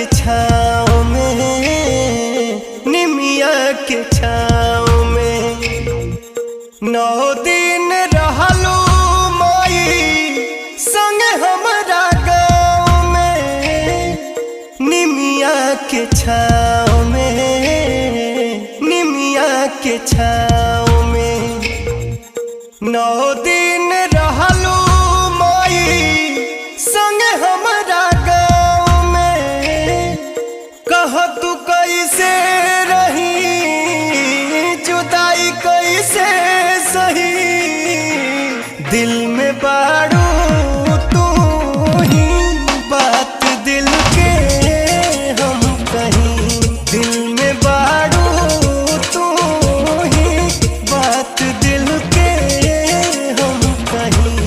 के छाँव में, निमिया के छाँव में 9 दिन रहलू माई संग हमरा गाँव में। निमिया के छाँव में, निमिया के छाँव में 9 दिन रहलू माई संग हमरा गाँव में। कह तू कैसे रही जुदाई कैसे सही, दिल में बाड़ू तू ही बात दिल के हम कहीं। दिल में बाड़ू तू ही बात दिल के हम कहीं।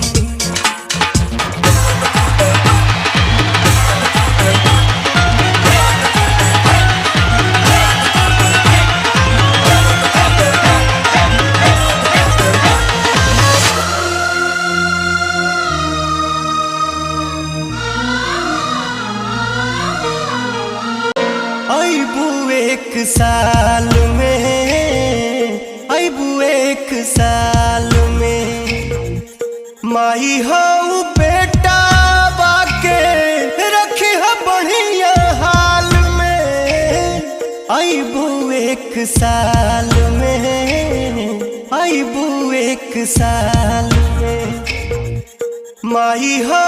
अबू 1 साल में, अबू 1 साल में माई हो बेटा बाके रखी हो बढ़िया हाल में। अबू 1 साल में, अबू 1 साल में माई हो